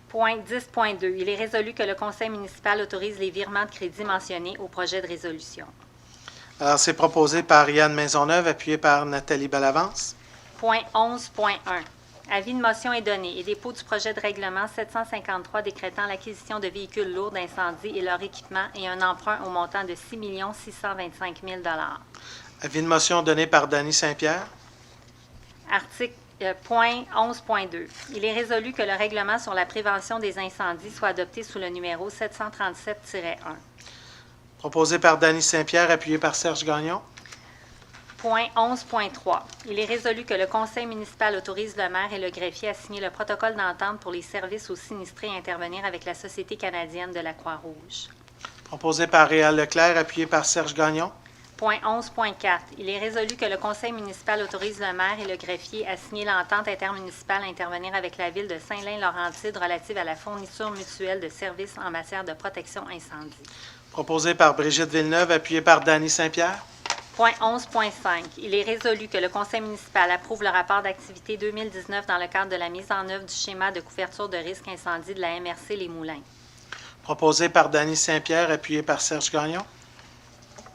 Point 10.2. Il est résolu que le conseil municipal autorise les virements de crédit mentionnés au projet de résolution. Alors, c'est proposé par Yann Maisonneuve, appuyé par Nathalie Bellavance. Point 11.1. Avis de motion est donné et dépôt du projet de règlement 753 décrétant l'acquisition de véhicules lourds d'incendie et leur équipement et un emprunt au montant de 6 625 000 $. Avis de motion donné par Dany Saint-Pierre. Article point 11.2. Il est résolu que le règlement sur la prévention des incendies soit adopté sous le numéro 737-1. Proposé par Dany Saint-Pierre, appuyé par Serge Gagnon. Point 11.3. Il est résolu que le conseil municipal autorise le maire et le greffier à signer le protocole d'entente pour les services aux sinistrés et intervenir avec la Société canadienne de la Croix-Rouge. Proposé par Réal Leclerc, appuyé par Serge Gagnon. Point 11.4. Il est résolu que le conseil municipal autorise le maire et le greffier à signer l'entente intermunicipale à intervenir avec la ville de Saint-Lin-Laurentide relative à la fourniture mutuelle de services en matière de protection incendie. Proposé par Brigitte Villeneuve, appuyé par Dany Saint-Pierre. Point 11.5. Il est résolu que le conseil municipal approuve le rapport d'activité 2019 dans le cadre de la mise en œuvre du schéma de couverture de risque incendie de la MRC Les Moulins. Proposé par Dany Saint-Pierre, appuyé par Serge Gagnon.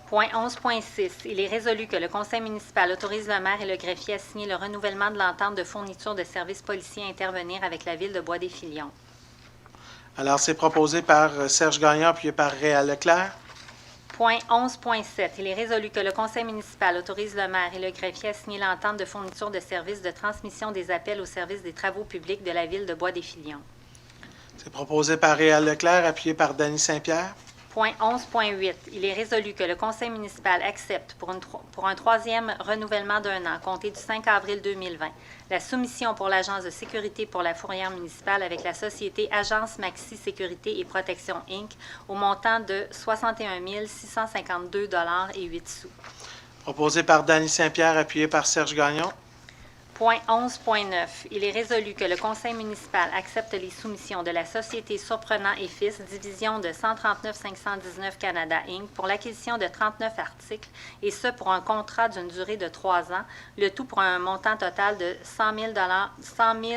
Point 11.6. Il est résolu que le conseil municipal autorise le maire et le greffier à signer le renouvellement de l'entente de fourniture de services policiers à intervenir avec la ville de Bois-des-Filions. Alors, c'est proposé par Serge Gagnon, appuyé par Réal Leclerc. Point 11.7. Il est résolu que le conseil municipal autorise le maire et le greffier à signer l'entente de fourniture de services de transmission des appels au service des travaux publics de la ville de Bois-des-Filions. C'est proposé par Réal Leclerc, appuyé par Dany Saint-Pierre. Point 11.8. Il est résolu que le conseil municipal accepte pour un troisième renouvellement d'1 an, compté du 5 avril 2020, la soumission pour l'Agence de sécurité pour la fourrière municipale avec la société Agence Maxi Sécurité et Protection Inc. au montant de 61 652,08 $. Proposé par Dany Saint-Pierre, appuyé par Serge Gagnon. Point 11.9. Il est résolu que le conseil municipal accepte les soumissions de la société Surprenant et Fils, division de 139 519 Canada Inc. pour l'acquisition de 39 articles, et ce pour un contrat d'une durée de 3 ans, le tout pour un montant total de 100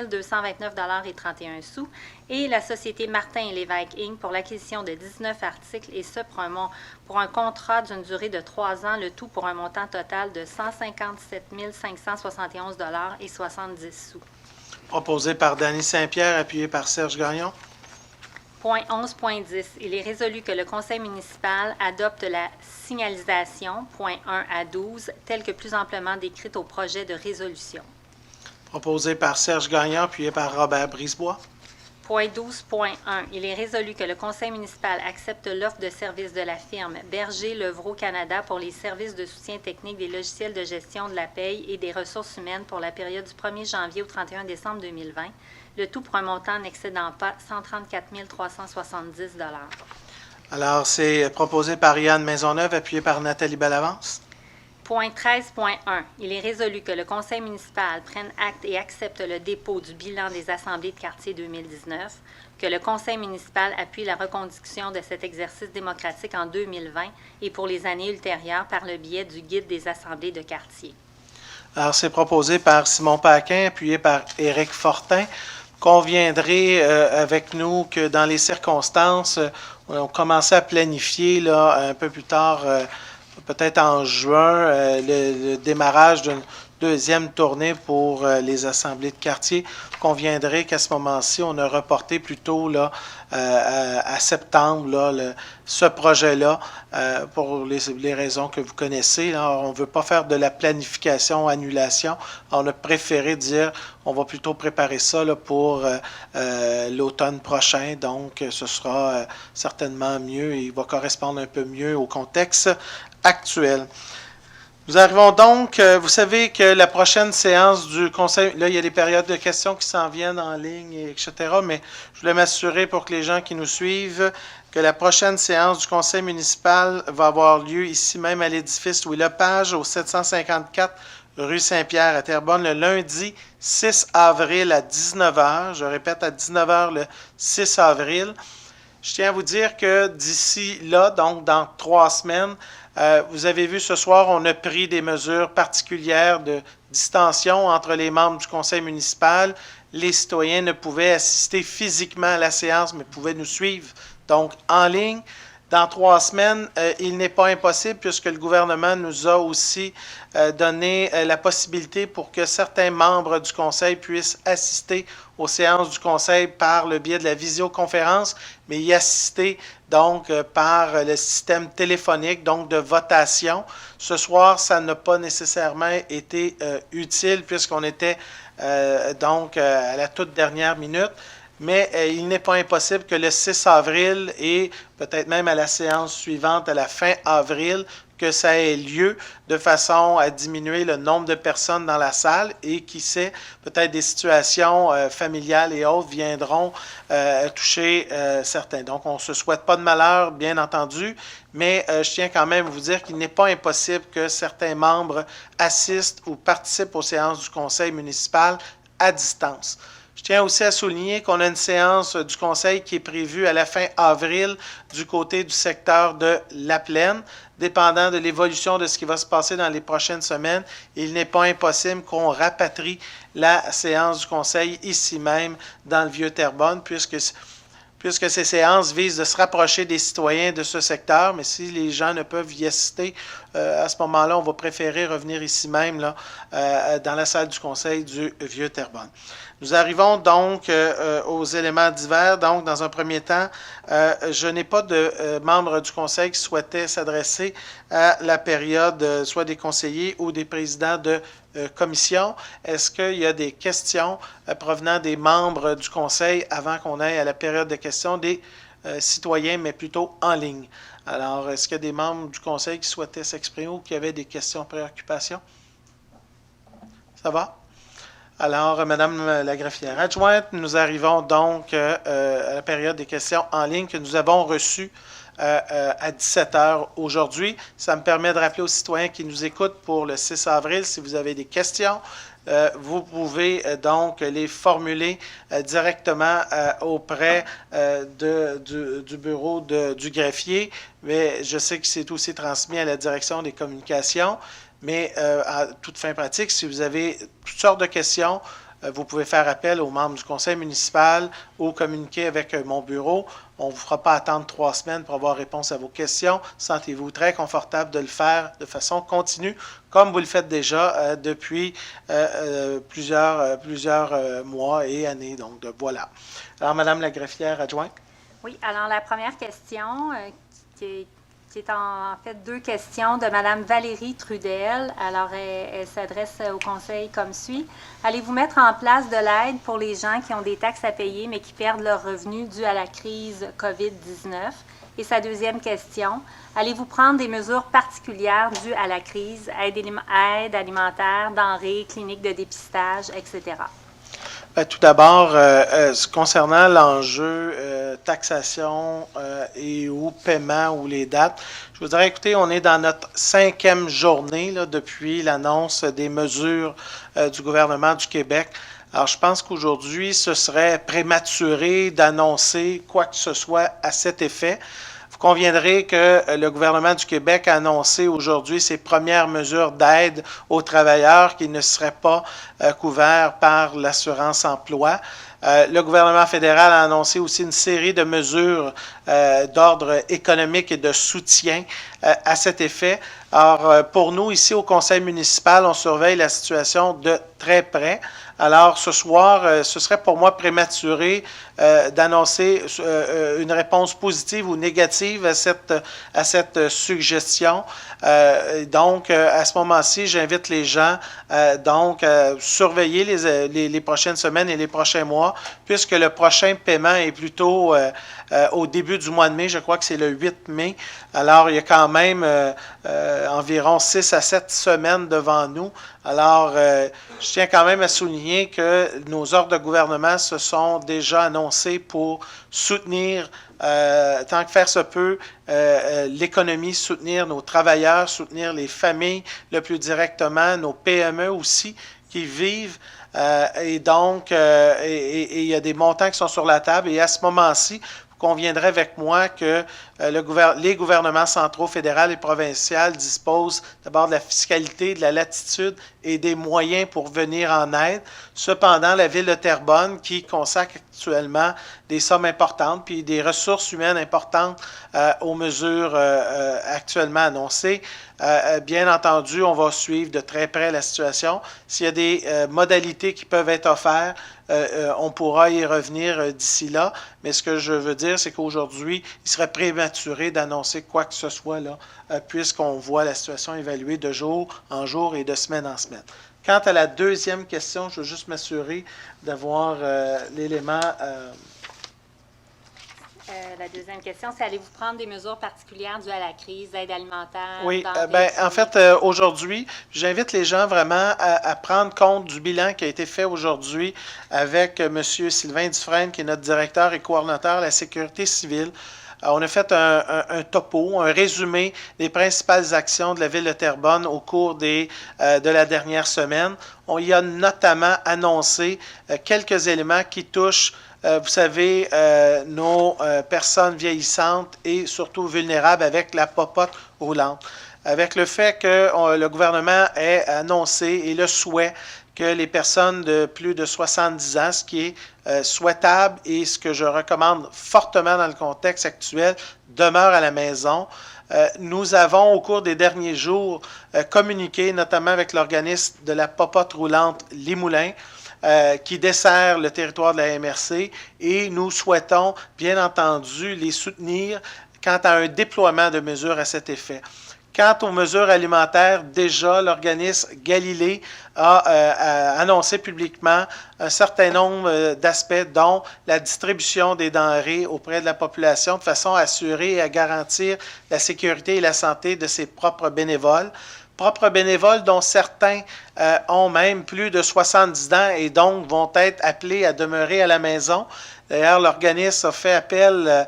229,31 $, et la société Martin et Lévesque Inc. pour l'acquisition de 19 articles, et ce pour un contrat d'une durée de 3 ans, le tout pour un montant total de 157 571,70 $. Proposé par Dany Saint-Pierre, appuyé par Serge Gagnon. Point 11.10. Il est résolu que le conseil municipal adopte la signalisation, point 1 à 12, telle que plus amplement décrite au projet de résolution. Proposé par Serge Gagnon, appuyé par Robert Brisebois. Point 12.1. Il est résolu que le Conseil municipal accepte l'offre de service de la firme Berger Levrault Canada pour les services de soutien technique des logiciels de gestion de la paie et des ressources humaines pour la période du 1er janvier au 31 décembre 2020, le tout pour un montant n'excédant pas 134 370 $. Alors, c'est proposé par Yann Maisonneuve, appuyé par Nathalie Bellavance. Point 13.1. Il est résolu que le Conseil municipal prenne acte et accepte le dépôt du bilan des assemblées de quartier 2019, que le Conseil municipal appuie la reconduction de cet exercice démocratique en 2020 et pour les années ultérieures par le biais du guide des assemblées de quartier. Alors, c'est proposé par Simon Paquin, appuyé par Éric Fortin. Conviendrez avec nous que dans les circonstances, on commençait à planifier là, un peu plus tard, peut-être en juin, le démarrage d'une deuxième tournée pour les assemblées de quartier. Conviendrait qu'à ce moment-ci, on a reporté plutôt là, à septembre là, ce projet-là pour les raisons que vous connaissez. Là. On ne veut pas faire de la planification, annulation. On a préféré dire on va plutôt préparer ça là, pour l'automne prochain. Donc, ce sera certainement mieux et il va correspondre un peu mieux au contexte actuel. Nous arrivons donc, vous savez que la prochaine séance du Conseil, là il y a des périodes de questions qui s'en viennent en ligne, etc., mais je voulais m'assurer pour que les gens qui nous suivent que la prochaine séance du Conseil municipal va avoir lieu ici même à l'édifice Louis-Lepage, au 754 rue Saint-Pierre à Terrebonne, le lundi 6 avril à 19h. Je répète, à 19h le 6 avril. Je tiens à vous dire que d'ici là, donc dans 3 semaines, vous avez vu ce soir, on a pris des mesures particulières de distanciation entre les membres du conseil municipal. Les citoyens ne pouvaient assister physiquement à la séance, mais pouvaient nous suivre donc en ligne. Dans 3 semaines, il n'est pas impossible, puisque le gouvernement nous a aussi donné la possibilité pour que certains membres du conseil puissent assister aux séances du conseil par le biais de la visioconférence, mais y assister donc par le système téléphonique, donc de votation. Ce soir, ça n'a pas nécessairement été utile, puisqu'on était donc à la toute dernière minute. Mais il n'est pas impossible que le 6 avril et peut-être même à la séance suivante, à la fin avril, que ça ait lieu de façon à diminuer le nombre de personnes dans la salle et qui sait, peut-être des situations familiales et autres viendront toucher certains. Donc, on ne se souhaite pas de malheur, bien entendu, mais je tiens quand même à vous dire qu'il n'est pas impossible que certains membres assistent ou participent aux séances du conseil municipal à distance. Je tiens aussi à souligner qu'on a une séance du conseil qui est prévue à la fin avril du côté du secteur de La Plaine. Dépendant de l'évolution de ce qui va se passer dans les prochaines semaines, il n'est pas impossible qu'on rapatrie la séance du conseil ici même dans le Vieux-Terrebonne, puisque ces séances visent de se rapprocher des citoyens de ce secteur, mais si les gens ne peuvent y assister, à ce moment-là, on va préférer revenir ici même là, dans la salle du conseil du Vieux-Terrebonne. Nous arrivons donc aux éléments divers. Donc, dans un premier temps, je n'ai pas de membres du conseil qui souhaitaient s'adresser à la période, soit des conseillers ou des présidents de commission. Est-ce qu'il y a des questions provenant des membres du conseil avant qu'on aille à la période de questions des citoyens, mais plutôt en ligne? Alors, est-ce qu'il y a des membres du conseil qui souhaitaient s'exprimer ou qui avaient des questions, préoccupations? Ça va? Alors, Madame la greffière adjointe, nous arrivons donc à la période des questions en ligne que nous avons reçues à 17h aujourd'hui. Ça me permet de rappeler aux citoyens qui nous écoutent pour le 6 avril, si vous avez des questions, vous pouvez donc les formuler directement auprès du bureau du greffier, mais je sais que c'est aussi transmis à la direction des communications. Mais à toute fin pratique, si vous avez toutes sortes de questions, vous pouvez faire appel aux membres du conseil municipal ou communiquer avec mon bureau. On ne vous fera pas attendre 3 semaines pour avoir réponse à vos questions. Sentez-vous très confortable de le faire de façon continue, comme vous le faites déjà depuis plusieurs mois et années. Donc, voilà. Alors, Madame la greffière adjointe. Oui, alors la première question qui est en fait 2 questions de Mme Valérie Trudel. Alors, elle s'adresse au Conseil comme suit. Allez-vous mettre en place de l'aide pour les gens qui ont des taxes à payer mais qui perdent leurs revenus dus à la crise COVID-19? Et sa deuxième question, allez-vous prendre des mesures particulières dues à la crise, aide alimentaire, denrées, cliniques de dépistage, etc.? Tout d'abord, concernant l'enjeu taxation et ou paiement ou les dates, je vous dirais, écoutez, on est dans notre 5e journée là, depuis l'annonce des mesures du gouvernement du Québec. Alors, je pense qu'aujourd'hui, ce serait prématuré d'annoncer quoi que ce soit à cet effet. Vous conviendrez que le gouvernement du Québec a annoncé aujourd'hui ses premières mesures d'aide aux travailleurs qui ne seraient pas couverts par l'assurance emploi. Le gouvernement fédéral a annoncé aussi une série de mesures d'ordre économique et de soutien à cet effet. Alors, pour nous, ici au conseil municipal, on surveille la situation de très près. Alors, ce soir, ce serait pour moi prématuré d'annoncer une réponse positive ou négative à cette suggestion. Donc, à ce moment-ci, j'invite les gens à surveiller les prochaines semaines et les prochains mois, puisque le prochain paiement est plutôt au début du mois de mai. Je crois que c'est le 8 mai. Alors, il y a quand même environ 6 à 7 semaines devant nous. Alors, je tiens quand même à souligner que nos ordres de gouvernement se sont déjà annoncés pour soutenir, tant que faire se peut, l'économie, soutenir nos travailleurs, soutenir les familles le plus directement, nos PME aussi qui vivent. Et donc, il y a des montants qui sont sur la table. Et à ce moment-ci, vous conviendrez avec moi que les gouvernements centraux, fédéral et provincial disposent d'abord de la fiscalité, de la latitude et des moyens pour venir en aide. Cependant, la ville de Terrebonne, qui consacre actuellement des sommes importantes puis des ressources humaines importantes aux mesures actuellement annoncées, bien entendu, on va suivre de très près la situation. S'il y a des modalités qui peuvent être offertes, on pourra y revenir d'ici là. Mais ce que je veux dire, c'est qu'aujourd'hui, il serait prématuré d'annoncer quoi que ce soit là, puisqu'on voit la situation évaluée de jour en jour et de semaine en semaine. Quant à la deuxième question, je veux juste m'assurer d'avoir l'élément. La deuxième question, c'est allez-vous prendre des mesures particulières dues à la crise, aide alimentaire? Oui, en fait, aujourd'hui, j'invite les gens vraiment à prendre compte du bilan qui a été fait aujourd'hui avec M. Sylvain Dufresne, qui est notre directeur et coordonnateur de la sécurité civile. On a fait un topo, un résumé des principales actions de la ville de Terrebonne au cours de la dernière semaine. On y a notamment annoncé quelques éléments qui touchent, vous savez, nos personnes vieillissantes et surtout vulnérables avec la popote roulante. Avec le fait que le gouvernement ait annoncé et le souhait que les personnes de plus de 70 ans, ce qui est souhaitable et ce que je recommande fortement dans le contexte actuel, demeurent à la maison. Nous avons, au cours des derniers jours, communiqué, notamment avec l'organisme de la popote roulante Les Moulins, qui dessert le territoire de la MRC, et nous souhaitons, bien entendu, les soutenir quant à un déploiement de mesures à cet effet. Quant aux mesures alimentaires, déjà, l'organisme Galilée a annoncé publiquement un certain nombre d'aspects, dont la distribution des denrées auprès de la population de façon à assurer et à garantir la sécurité et la santé de ses propres bénévoles. Propres bénévoles dont certains ont même plus de 70 ans et donc vont être appelés à demeurer à la maison. D'ailleurs, l'organisme a fait appel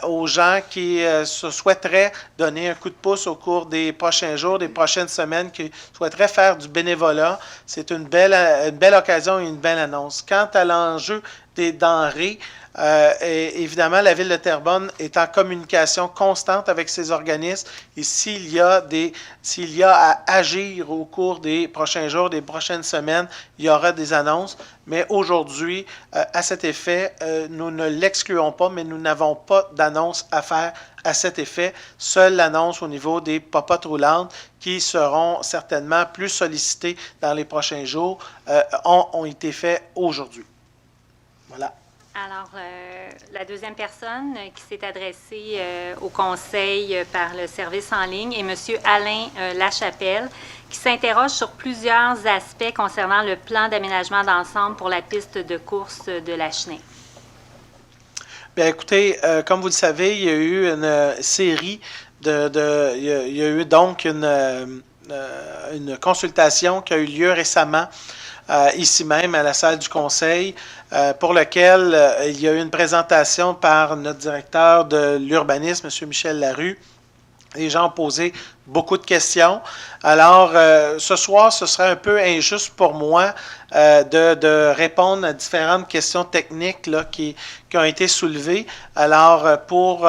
aux gens qui se souhaiteraient donner un coup de pouce au cours des prochains jours, des prochaines semaines, qui souhaiteraient faire du bénévolat. C'est une belle occasion et une belle annonce. Quant à l'enjeu des denrées, évidemment, la ville de Terrebonne est en communication constante avec ces organismes et s'il y a à agir au cours des prochains jours, des prochaines semaines, il y aura des annonces. Mais aujourd'hui, à cet effet, nous ne l'excluons pas, mais nous n'avons pas d'annonce à faire à cet effet. Seule l'annonce au niveau des popotes roulantes qui seront certainement plus sollicitées dans les prochains jours ont été faites aujourd'hui. Voilà. Alors, la deuxième personne qui s'est adressée au conseil par le service en ligne est M. Alain Lachapelle, qui s'interroge sur plusieurs aspects concernant le plan d'aménagement d'ensemble pour la piste de course de la Chenée. Bien, écoutez, comme vous le savez, il y a eu une série il y a eu donc une consultation qui a eu lieu récemment ici même à la salle du conseil, pour lequel il y a eu une présentation par notre directeur de l'urbanisme, M. Michel Larue. Les gens ont posé beaucoup de questions. Alors, ce soir, ce serait un peu injuste pour moi de répondre à différentes questions techniques là, qui ont été soulevées. Alors, pour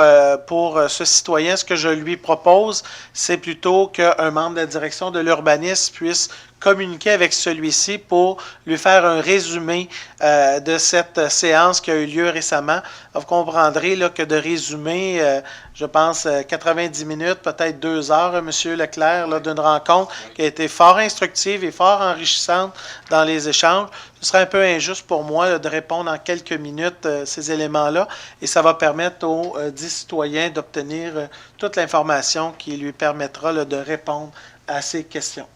ce citoyen, ce que je lui propose, c'est plutôt qu'un membre de la direction de l'urbanisme puisse communiquer avec celui-ci pour lui faire un résumé de cette séance qui a eu lieu récemment. Vous comprendrez là, que de résumer, je pense, 90 minutes, peut-être 2 heures, M. Leclerc, là, d'une rencontre qui a été fort instructive et fort enrichissante dans les échanges. Ce serait un peu injuste pour moi là, de répondre en quelques minutes ces éléments-là, et ça va permettre aux 10 citoyens d'obtenir toute l'information qui lui permettra là, de répondre à ces questions.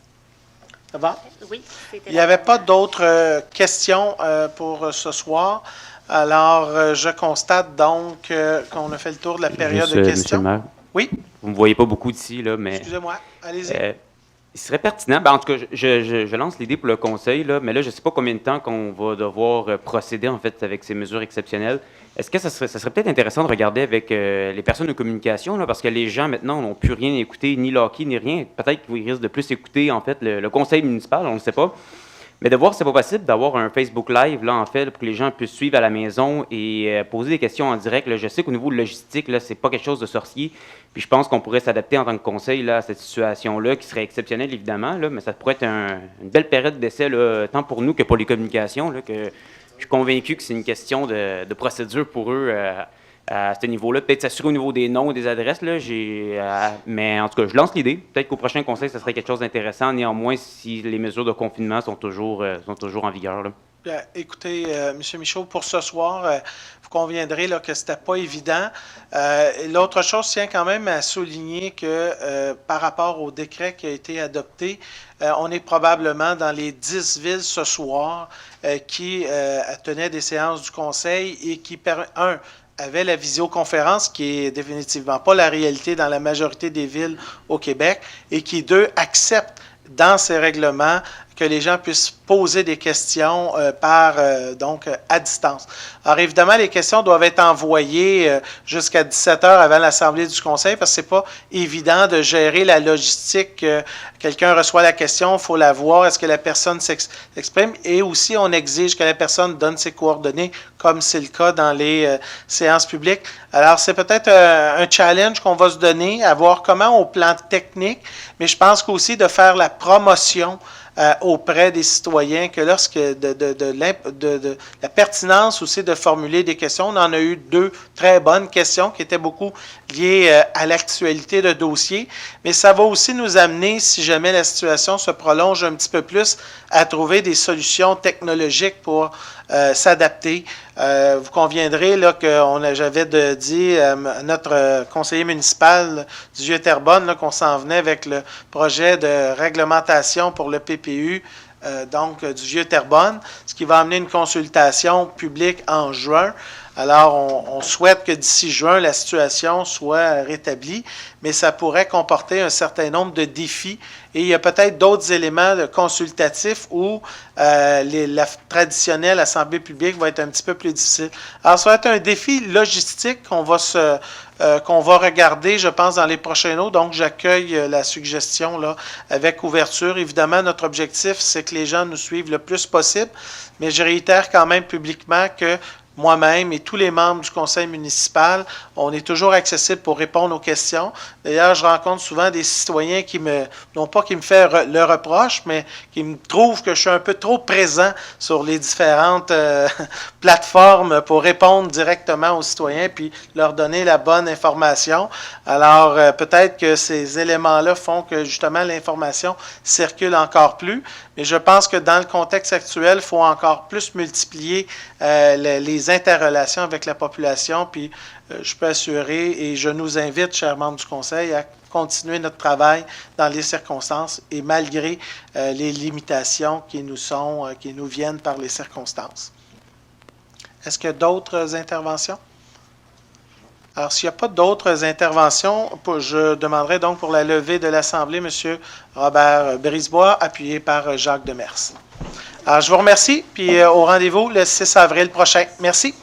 Ça va? Oui. Il n'y avait pas d'autres questions pour ce soir. Alors, je constate donc qu'on a fait le tour de la période de questions. Monsieur le maire, Oui? vous ne me voyez pas beaucoup d'ici, là, mais Excusez-moi, allez-y. il serait pertinent, ben, en tout cas, je lance l'idée pour le conseil, là, mais là, je ne sais pas combien de temps qu'on va devoir procéder en fait avec ces mesures exceptionnelles. Est-ce que ça serait peut-être intéressant de regarder avec les personnes de communication, là, parce que les gens maintenant n'ont plus rien écouté, ni le hockey, ni rien. Peut-être qu'ils risquent de plus écouter en fait le conseil municipal, on ne sait pas. Mais de voir si c'est pas possible d'avoir un Facebook Live, là, en fait, pour que les gens puissent suivre à la maison et poser des questions en direct. Là. Je sais qu'au niveau logistique, là, c'est pas quelque chose de sorcier. Puis je pense qu'on pourrait s'adapter en tant que conseil là, à cette situation-là, qui serait exceptionnelle, évidemment, là, mais ça pourrait être une belle période d'essai, là, tant pour nous que pour les communications, là, que je suis convaincu que c'est une question de procédure pour eux à ce niveau-là. Peut-être s'assurer au niveau des noms et des adresses, là, mais en tout cas, je lance l'idée. Peut-être qu'au prochain conseil, ça serait quelque chose d'intéressant, néanmoins, si les mesures de confinement sont toujours en vigueur. Là. Bien, écoutez, M. Michaud, pour ce soir, vous conviendrez là, que ce n'était pas évident. L'autre chose, je tiens quand même à souligner que par rapport au décret qui a été adopté, on est probablement dans les 10 villes ce soir qui tenaient des séances du conseil et qui, avait la visioconférence, qui est définitivement pas la réalité dans la majorité des villes au Québec, et qui, 2, acceptent dans ces règlements que les gens puissent poser des questions donc à distance. Alors évidemment, les questions doivent être envoyées jusqu'à 17 heures avant l'Assemblée du Conseil, parce que c'est pas évident de gérer la logistique. Quelqu'un reçoit la question, il faut la voir, est-ce que la personne s'exprime? Et aussi, on exige que la personne donne ses coordonnées, comme c'est le cas dans les séances publiques. Alors, c'est peut-être un challenge qu'on va se donner, à voir comment au plan technique, mais je pense qu'aussi de faire la promotion auprès des citoyens, que lorsque de la pertinence aussi de formuler des questions. On en a eu 2 très bonnes questions qui étaient beaucoup liées à l'actualité de dossier, mais ça va aussi nous amener, si jamais la situation se prolonge un petit peu plus, à trouver des solutions technologiques pour s'adapter. Vous conviendrez là, que j'avais dit à notre conseiller municipal du Vieux-Terrebonne qu'on s'en venait avec le projet de réglementation pour le PPU donc du Vieux-Terrebonne, ce qui va amener une consultation publique en juin. Alors, on souhaite que d'ici juin, la situation soit rétablie, mais ça pourrait comporter un certain nombre de défis. Et il y a peut-être d'autres éléments consultatifs où la traditionnelle assemblée publique va être un petit peu plus difficile. Alors, ça va être un défi logistique qu'on va regarder, je pense, dans les prochains autres. Donc, j'accueille la suggestion là avec ouverture. Évidemment, notre objectif, c'est que les gens nous suivent le plus possible, mais je réitère quand même publiquement que moi-même et tous les membres du conseil municipal, on est toujours accessible pour répondre aux questions. D'ailleurs, je rencontre souvent des citoyens non pas qui me font le reproche, mais qui me trouvent que je suis un peu trop présent sur les différentes plateformes pour répondre directement aux citoyens puis leur donner la bonne information. Alors, peut-être que ces éléments-là font que justement l'information circule encore plus, mais je pense que dans le contexte actuel, il faut encore plus multiplier les des interrelations avec la population, puis je peux assurer et je nous invite, chers membres du Conseil, à continuer notre travail dans les circonstances et malgré les limitations qui nous viennent par les circonstances. Est-ce qu'il y a d'autres interventions? Alors, s'il n'y a pas d'autres interventions, je demanderai donc pour la levée de l'Assemblée, M. Robert Brisebois, appuyé par Jacques Demers. Alors, je vous remercie, puis au rendez-vous le 6 avril prochain. Merci.